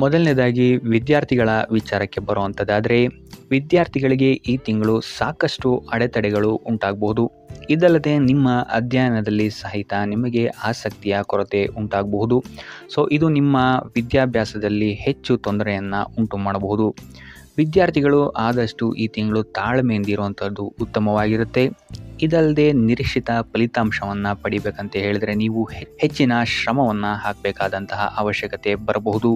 ಮೊದಲನೇದಾಗಿ ವಿದ್ಯಾರ್ಥಿಗಳ ವಿಚಾರಕ್ಕೆ ಬರುವಂಥದ್ದಾದರೆ, ವಿದ್ಯಾರ್ಥಿಗಳಿಗೆ ಈ ತಿಂಗಳು ಸಾಕಷ್ಟು ಅಡೆತಡೆಗಳು ಉಂಟಾಗಬಹುದು. ಇದಲ್ಲದೆ ನಿಮ್ಮ ಅಧ್ಯಯನದಲ್ಲಿ ಸಹಿತ ನಿಮಗೆ ಆಸಕ್ತಿಯ ಕೊರತೆ ಉಂಟಾಗಬಹುದು. ಇದು ನಿಮ್ಮ ವಿದ್ಯಾಭ್ಯಾಸದಲ್ಲಿ ಹೆಚ್ಚು ತೊಂದರೆಯನ್ನು ಉಂಟು ಮಾಡಬಹುದು. ವಿದ್ಯಾರ್ಥಿಗಳು ಆದಷ್ಟು ಈ ತಿಂಗಳು ತಾಳ್ಮೆಯಿಂದಿರುವಂಥದ್ದು ಉತ್ತಮವಾಗಿರುತ್ತೆ. ಇದಲ್ಲದೆ ನಿರೀಕ್ಷಿತ ಫಲಿತಾಂಶವನ್ನು ಪಡಿಬೇಕಂತ ಹೇಳಿದರೆ ನೀವು ಹೆಚ್ಚಿನ ಶ್ರಮವನ್ನು ಹಾಕಬೇಕಾದಂತಹ ಅವಶ್ಯಕತೆ ಬರಬಹುದು.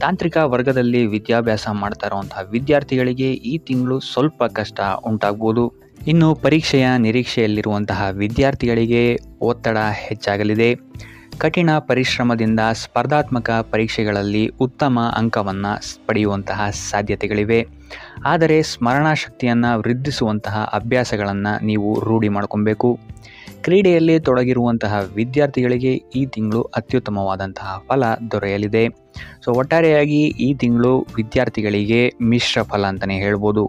ತಾಂತ್ರಿಕ ವರ್ಗದಲ್ಲಿ ವಿದ್ಯಾಭ್ಯಾಸ ಮಾಡ್ತಾ ಇರುವಂತಹ ವಿದ್ಯಾರ್ಥಿಗಳಿಗೆ ಈ ತಿಂಗಳು ಸ್ವಲ್ಪ ಕಷ್ಟ ಉಂಟಾಗ್ಬೋದು. ಇನ್ನು ಪರೀಕ್ಷೆಯ ನಿರೀಕ್ಷೆಯಲ್ಲಿರುವಂತಹ ವಿದ್ಯಾರ್ಥಿಗಳಿಗೆ ಒತ್ತಡ ಹೆಚ್ಚಾಗಲಿದೆ. ಕಠಿಣ ಪರಿಶ್ರಮದಿಂದ ಸ್ಪರ್ಧಾತ್ಮಕ ಪರೀಕ್ಷೆಗಳಲ್ಲಿ ಉತ್ತಮ ಅಂಕವನ್ನು ಪಡೆಯುವಂತಹ ಸಾಧ್ಯತೆಗಳಿವೆ. ಆದರೆ ಸ್ಮರಣಾಶಕ್ತಿಯನ್ನು ವೃದ್ಧಿಸುವಂತಹ ಅಭ್ಯಾಸಗಳನ್ನು ನೀವು ರೂಢಿ ಮಾಡ್ಕೊಬೇಕು. ಕ್ರೀಡೆಯಲ್ಲಿ ತೊಡಗಿರುವಂತಹ ವಿದ್ಯಾರ್ಥಿಗಳಿಗೆ ಈ ತಿಂಗಳು ಅತ್ಯುತ್ತಮವಾದಂತಹ ಫಲ ದೊರೆಯಲಿದೆ. ಒಟ್ಟಾರೆಯಾಗಿ ಈ ತಿಂಗಳು ವಿದ್ಯಾರ್ಥಿಗಳಿಗೆ ಮಿಶ್ರ ಫಲ ಅಂತಲೇ ಹೇಳ್ಬೋದು.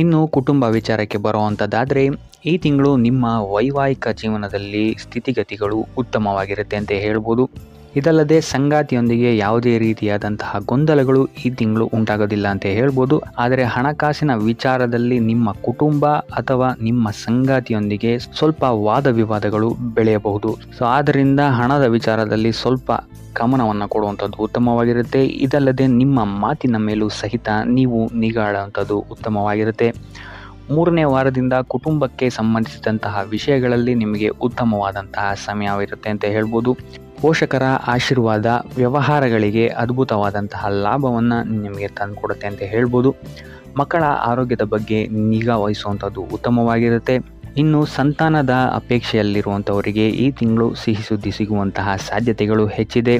ಇನ್ನು ಕುಟುಂಬ ವಿಚಾರಕ್ಕೆ ಬರುವಂಥದ್ದಾದರೆ, ಈ ತಿಂಗಳು ನಿಮ್ಮ ವೈವಾಹಿಕ ಜೀವನದಲ್ಲಿ ಸ್ಥಿತಿಗತಿಗಳು ಉತ್ತಮವಾಗಿರುತ್ತೆ ಅಂತ ಹೇಳ್ಬೋದು. ಇದಲ್ಲದೆ ಸಂಗಾತಿಯೊಂದಿಗೆ ಯಾವುದೇ ರೀತಿಯಾದಂತಹ ಗೊಂದಲಗಳು ಈ ತಿಂಗಳು ಉಂಟಾಗೋದಿಲ್ಲ ಅಂತ ಹೇಳ್ಬೋದು. ಆದರೆ ಹಣಕಾಸಿನ ವಿಚಾರದಲ್ಲಿ ನಿಮ್ಮ ಕುಟುಂಬ ಅಥವಾ ನಿಮ್ಮ ಸಂಗಾತಿಯೊಂದಿಗೆ ಸ್ವಲ್ಪ ವಾದ ವಿವಾದಗಳು ಬೆಳೆಯಬಹುದು. ಆದ್ದರಿಂದ ಹಣದ ವಿಚಾರದಲ್ಲಿ ಸ್ವಲ್ಪ ಗಮನವನ್ನು ಕೊಡುವಂಥದ್ದು ಉತ್ತಮವಾಗಿರುತ್ತೆ. ಇದಲ್ಲದೆ ನಿಮ್ಮ ಮಾತಿನ ಮೇಲೂ ಸಹಿತ ನೀವು ನಿಗಾ ಇಡುವಂಥದ್ದು ಉತ್ತಮವಾಗಿರುತ್ತೆ. 3ನೇ ವಾರದಿಂದ ಕುಟುಂಬಕ್ಕೆ ಸಂಬಂಧಿಸಿದಂತಹ ವಿಷಯಗಳಲ್ಲಿ ನಿಮಗೆ ಉತ್ತಮವಾದಂತಹ ಸಮಯವಿರುತ್ತೆ ಅಂತ ಹೇಳ್ಬೋದು. ಪೋಷಕರ ಆಶೀರ್ವಾದ ವ್ಯವಹಾರಗಳಿಗೆ ಅದ್ಭುತವಾದಂತಹ ಲಾಭವನ್ನು ನಿಮಗೆ ತಂದುಕೊಡುತ್ತೆ ಅಂತ ಹೇಳ್ಬೋದು. ಮಕ್ಕಳ ಆರೋಗ್ಯದ ಬಗ್ಗೆ ನಿಗಾ ವಹಿಸುವಂಥದ್ದು ಉತ್ತಮವಾಗಿರುತ್ತೆ. ಇನ್ನು ಸಂತಾನದ ಅಪೇಕ್ಷೆಯಲ್ಲಿರುವಂಥವರಿಗೆ ಈ ತಿಂಗಳು ಸಿಹಿ ಸುದ್ದಿ ಸಿಗುವಂತಹ ಸಾಧ್ಯತೆಗಳು ಹೆಚ್ಚಿದೆ.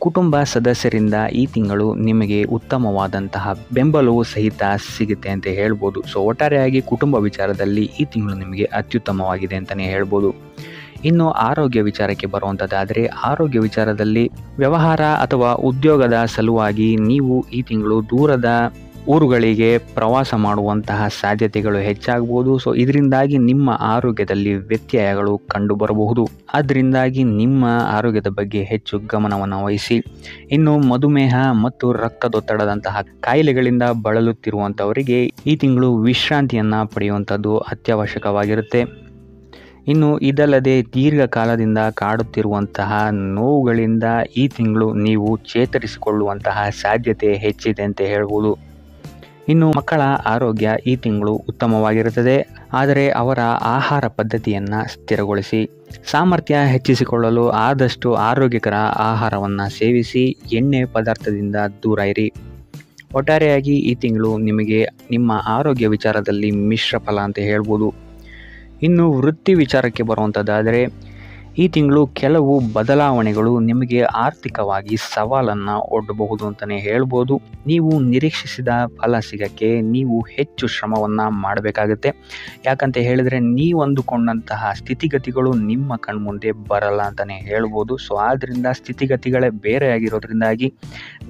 ಕುಟುಂಬ ಸದಸ್ಯರಿಂದ ಈ ತಿಂಗಳು ನಿಮಗೆ ಉತ್ತಮವಾದಂತಹ ಬೆಂಬಲವು ಸಹಿತ ಸಿಗುತ್ತೆ ಅಂತ ಹೇಳ್ಬೋದು. ಒಟ್ಟಾರೆಯಾಗಿ ಕುಟುಂಬ ವಿಚಾರದಲ್ಲಿ ಈ ತಿಂಗಳು ನಿಮಗೆ ಅತ್ಯುತ್ತಮವಾಗಿದೆ ಅಂತಲೇ ಹೇಳ್ಬೋದು. ಇನ್ನು ಆರೋಗ್ಯ ವಿಚಾರಕ್ಕೆ ಬರುವಂಥದ್ದಾದರೆ, ಆರೋಗ್ಯ ವಿಚಾರದಲ್ಲಿ ವ್ಯವಹಾರ ಅಥವಾ ಉದ್ಯೋಗದ ಸಲುವಾಗಿ ನೀವು ಈ ತಿಂಗಳು ದೂರದ ಊರುಗಳಿಗೆ ಪ್ರವಾಸ ಮಾಡುವಂತಹ ಸಾಧ್ಯತೆಗಳು ಹೆಚ್ಚಾಗಬಹುದು. ಇದರಿಂದಾಗಿ ನಿಮ್ಮ ಆರೋಗ್ಯದಲ್ಲಿ ವ್ಯತ್ಯಯಗಳು ಕಂಡು ಬರಬಹುದು. ಅದರಿಂದಾಗಿ ನಿಮ್ಮ ಆರೋಗ್ಯದ ಬಗ್ಗೆ ಹೆಚ್ಚು ಗಮನವನ್ನು ವಹಿಸಿ. ಇನ್ನು ಮಧುಮೇಹ ಮತ್ತು ರಕ್ತದೊತ್ತಡದಂತಹ ಕಾಯಿಲೆಗಳಿಂದ ಬಳಲುತ್ತಿರುವಂಥವರಿಗೆ ಈ ತಿಂಗಳು ವಿಶ್ರಾಂತಿಯನ್ನು ಪಡೆಯುವಂಥದ್ದು ಅತ್ಯವಶ್ಯಕವಾಗಿರುತ್ತೆ. ಇನ್ನು ಇದಲ್ಲದೆ ದೀರ್ಘಕಾಲದಿಂದ ಕಾಡುತ್ತಿರುವಂತಹ ನೋವುಗಳಿಂದ ಈ ತಿಂಗಳು ನೀವು ಚೇತರಿಸಿಕೊಳ್ಳುವಂತಹ ಸಾಧ್ಯತೆ ಹೆಚ್ಚಿದೆ ಅಂತ ಹೇಳ್ಬೋದು. ಇನ್ನು ಮಕ್ಕಳ ಆರೋಗ್ಯ ಈ ತಿಂಗಳು ಉತ್ತಮವಾಗಿರುತ್ತದೆ. ಆದರೆ ಅವರ ಆಹಾರ ಪದ್ಧತಿಯನ್ನು ಸ್ಥಿರಗೊಳಿಸಿ. ಸಾಮರ್ಥ್ಯ ಹೆಚ್ಚಿಸಿಕೊಳ್ಳಲು ಆದಷ್ಟು ಆರೋಗ್ಯಕರ ಆಹಾರವನ್ನು ಸೇವಿಸಿ. ಎಣ್ಣೆ ಪದಾರ್ಥದಿಂದ ದೂರ ಇರಿ. ಒಟ್ಟಾರೆಯಾಗಿ ಈ ತಿಂಗಳು ನಿಮಗೆ ನಿಮ್ಮ ಆರೋಗ್ಯ ವಿಚಾರದಲ್ಲಿ ಮಿಶ್ರ ಫಲ ಅಂತ ಹೇಳ್ಬೋದು. ಇನ್ನು ವೃತ್ತಿ ವಿಚಾರಕ್ಕೆ ಬರುವಂಥದ್ದಾದರೆ, ಈ ತಿಂಗಳು ಕೆಲವು ಬದಲಾವಣೆಗಳು ನಿಮಗೆ ಆರ್ಥಿಕವಾಗಿ ಸವಾಲನ್ನು ಒಡ್ಡಬಹುದು ಅಂತಲೇ ಹೇಳ್ಬೋದು. ನೀವು ನಿರೀಕ್ಷಿಸಿದ ಫಲ ಸಿಗೋಕ್ಕೆ ನೀವು ಹೆಚ್ಚು ಶ್ರಮವನ್ನು ಮಾಡಬೇಕಾಗುತ್ತೆ. ಯಾಕಂತ ಹೇಳಿದರೆ ನೀವು ಅಂದುಕೊಂಡಂತಹ ಸ್ಥಿತಿಗತಿಗಳು ನಿಮ್ಮ ಕಣ್ಮುಂದೆ ಬರಲ್ಲ ಅಂತಲೇ ಹೇಳ್ಬೋದು. ಆದ್ದರಿಂದ ಸ್ಥಿತಿಗತಿಗಳೇ ಬೇರೆಯಾಗಿರೋದ್ರಿಂದಾಗಿ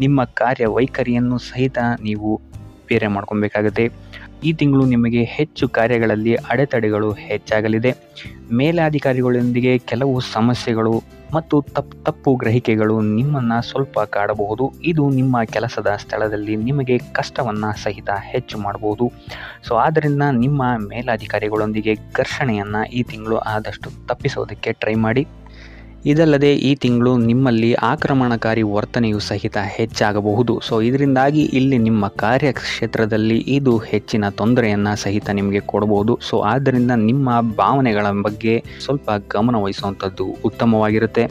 ನಿಮ್ಮ ಕಾರ್ಯವೈಖರಿಯನ್ನು ಸಹಿತ ನೀವು ಬೇರೆ ಮಾಡ್ಕೊಬೇಕಾಗುತ್ತೆ. ಈ ತಿಂಗಳು ನಿಮಗೆ ಹೆಚ್ಚು ಕಾರ್ಯಗಳಲ್ಲಿ ಅಡೆತಡೆಗಳು ಹೆಚ್ಚಾಗಲಿದೆ. ಮೇಲಾಧಿಕಾರಿಗಳೊಂದಿಗೆ ಕೆಲವು ಸಮಸ್ಯೆಗಳು ಮತ್ತು ತಪ್ಪು ಗ್ರಹಿಕೆಗಳು ನಿಮ್ಮನ್ನು ಸ್ವಲ್ಪ ಕಾಡಬಹುದು. ಇದು ನಿಮ್ಮ ಕೆಲಸದ ಸ್ಥಳದಲ್ಲಿ ನಿಮಗೆ ಕಷ್ಟವನ್ನು ಸಹಿತ ಹೆಚ್ಚು ಮಾಡಬಹುದು. ಆದ್ದರಿಂದ ನಿಮ್ಮ ಮೇಲಾಧಿಕಾರಿಗಳೊಂದಿಗೆ ಘರ್ಷಣೆಯನ್ನು ಈ ತಿಂಗಳು ಆದಷ್ಟು ತಪ್ಪಿಸೋದಕ್ಕೆ ಟ್ರೈ ಮಾಡಿ. ಇದಲ್ಲದೆ ಈ ತಿಂಗಳು ನಿಮ್ಮಲ್ಲಿ ಆಕ್ರಮಣಕಾರಿ ವರ್ತನೆಯು ಸಹಿತ ಹೆಚ್ಚಾಗಬಹುದು. ಇದರಿಂದಾಗಿ ಇಲ್ಲಿ ನಿಮ್ಮ ಕಾರ್ಯಕ್ಷೇತ್ರದಲ್ಲಿ ಇದು ಹೆಚ್ಚಿನ ತೊಂದರೆಯನ್ನು ಸಹಿತ ನಿಮಗೆ ಕೊಡಬಹುದು. ಆದ್ದರಿಂದ ನಿಮ್ಮ ಭಾವನೆಗಳ ಬಗ್ಗೆ ಸ್ವಲ್ಪ ಗಮನ ವಹಿಸುವಂಥದ್ದು ಉತ್ತಮವಾಗಿರುತ್ತೆ.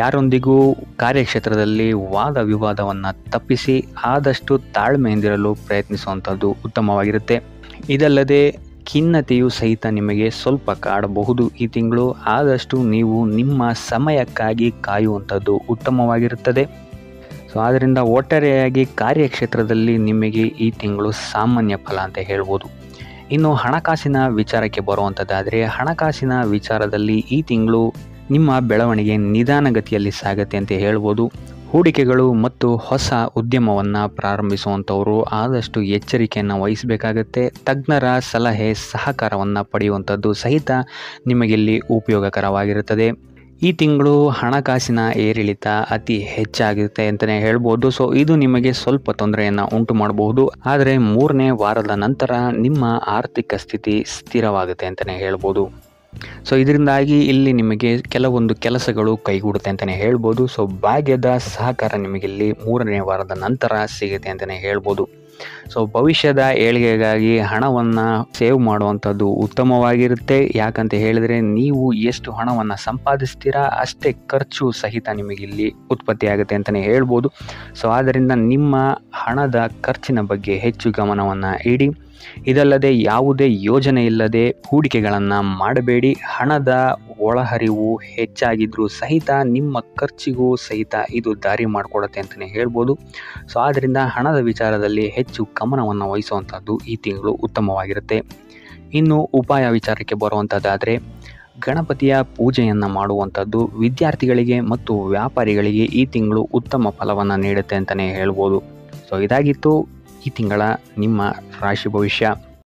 ಯಾರೊಂದಿಗೂ ಕಾರ್ಯಕ್ಷೇತ್ರದಲ್ಲಿ ವಾದ ವಿವಾದವನ್ನು ತಪ್ಪಿಸಿ ಆದಷ್ಟು ತಾಳ್ಮೆಯಿಂದಿರಲು ಪ್ರಯತ್ನಿಸುವಂಥದ್ದು ಉತ್ತಮವಾಗಿರುತ್ತೆ. ಇದಲ್ಲದೆ ಖಿನ್ನತೆಯು ಸಹಿತ ನಿಮಗೆ ಸ್ವಲ್ಪ ಕಾಡಬಹುದು. ಈ ತಿಂಗಳು ಆದಷ್ಟು ನೀವು ನಿಮ್ಮ ಸಮಯಕ್ಕಾಗಿ ಕಾಯುವಂಥದ್ದು ಉತ್ತಮವಾಗಿರುತ್ತದೆ. ಆದ್ದರಿಂದ ಒಟ್ಟಾರೆಯಾಗಿ ಕಾರ್ಯಕ್ಷೇತ್ರದಲ್ಲಿ ನಿಮಗೆ ಈ ತಿಂಗಳು ಸಾಮಾನ್ಯ ಫಲ ಅಂತ ಹೇಳ್ಬೋದು. ಇನ್ನು ಹಣಕಾಸಿನ ವಿಚಾರಕ್ಕೆ ಬರುವಂಥದ್ದಾದರೆ, ಹಣಕಾಸಿನ ವಿಚಾರದಲ್ಲಿ ಈ ತಿಂಗಳು ನಿಮ್ಮ ಬೆಳವಣಿಗೆ ನಿಧಾನಗತಿಯಲ್ಲಿ ಸಾಗುತ್ತೆ ಅಂತ ಹೇಳ್ಬೋದು. ಹೂಡಿಕೆಗಳು ಮತ್ತು ಹೊಸ ಉದ್ಯಮವನ್ನು ಪ್ರಾರಂಭಿಸುವಂಥವರು ಆದಷ್ಟು ಎಚ್ಚರಿಕೆಯನ್ನು ವಹಿಸಬೇಕಾಗತ್ತೆ. ತಜ್ಞರ ಸಲಹೆ ಸಹಕಾರವನ್ನು ಪಡೆಯುವಂಥದ್ದು ಸಹಿತ ನಿಮಗಿಲ್ಲಿ ಉಪಯೋಗಕರವಾಗಿರುತ್ತದೆ. ಈ ತಿಂಗಳು ಹಣಕಾಸಿನ ಏರಿಳಿತ ಅತಿ ಹೆಚ್ಚಾಗುತ್ತೆ ಅಂತಲೇ ಹೇಳ್ಬೋದು. ಸೊ ಇದು ನಿಮಗೆ ಸ್ವಲ್ಪ ತೊಂದರೆಯನ್ನು ಉಂಟು ಮಾಡಬಹುದು. ಆದರೆ 3ನೇ ವಾರದ ನಂತರ ನಿಮ್ಮ ಆರ್ಥಿಕ ಸ್ಥಿತಿ ಸ್ಥಿರವಾಗುತ್ತೆ ಅಂತಲೇ ಹೇಳ್ಬೋದು. ಸೊ ಇದರಿಂದಾಗಿ ಇಲ್ಲಿ ನಿಮಗೆ ಕೆಲವೊಂದು ಕೆಲಸಗಳು ಕೈಗೂಡುತ್ತೆ ಅಂತಲೇ ಹೇಳ್ಬೋದು. ಸೊ ಭಾಗ್ಯದ ಸಹಕಾರ ನಿಮಗೆ ಇಲ್ಲಿ 3ನೇ ವಾರದ ನಂತರ ಸಿಗುತ್ತೆ ಅಂತಲೇ ಹೇಳ್ಬೋದು. ಸೊ ಭವಿಷ್ಯದ ಏಳಿಗೆಗಾಗಿ ಹಣವನ್ನು ಸೇವ್ ಮಾಡುವಂಥದ್ದು ಉತ್ತಮವಾಗಿರುತ್ತೆ. ಯಾಕಂತ ಹೇಳಿದರೆ ನೀವು ಎಷ್ಟು ಹಣವನ್ನು ಸಂಪಾದಿಸ್ತೀರಾ ಅಷ್ಟೇ ಖರ್ಚು ಸಹಿತ ನಿಮಗಿಲ್ಲಿ ಉತ್ಪತ್ತಿ ಆಗುತ್ತೆ ಅಂತಲೇ ಹೇಳ್ಬೋದು. ಸೊ ಆದ್ದರಿಂದ ನಿಮ್ಮ ಹಣದ ಖರ್ಚಿನ ಬಗ್ಗೆ ಹೆಚ್ಚು ಗಮನವನ್ನು ಇಡಿ. ಇದಲ್ಲದೆ ಯಾವುದೇ ಯೋಜನೆ ಇಲ್ಲದೆ ಹೂಡಿಕೆಗಳನ್ನು ಮಾಡಬೇಡಿ. ಹಣದ ಒಳಹರಿವು ಹೆಚ್ಚಾಗಿದ್ರೂ ಸಹಿತ ನಿಮ್ಮ ಖರ್ಚಿಗೂ ಸಹಿತ ಇದು ದಾರಿ ಮಾಡಿಕೊಡುತ್ತೆ ಅಂತಲೇ ಹೇಳ್ಬೋದು. ಸೊ ಆದ್ದರಿಂದ ಹಣದ ವಿಚಾರದಲ್ಲಿ ಹೆಚ್ಚು ಗಮನವನ್ನು ವಹಿಸುವಂಥದ್ದು ಈ ತಿಂಗಳು ಉತ್ತಮವಾಗಿರುತ್ತೆ. ಇನ್ನು ಉಪಾಯ ವಿಚಾರಕ್ಕೆ ಬರುವಂಥದ್ದಾದರೆ ಗಣಪತಿಯ ಪೂಜೆಯನ್ನು ಮಾಡುವಂಥದ್ದು ವಿದ್ಯಾರ್ಥಿಗಳಿಗೆ ಮತ್ತು ವ್ಯಾಪಾರಿಗಳಿಗೆ ಈ ತಿಂಗಳು ಉತ್ತಮ ಫಲವನ್ನು ನೀಡುತ್ತೆ ಅಂತಲೇ ಹೇಳ್ಬೋದು. ಸೊ ಇದಾಗಿತ್ತು ಈ ತಿಂಗಳ ನಿಮ್ಮ ರಾಶಿ ಭವಿಷ್ಯ.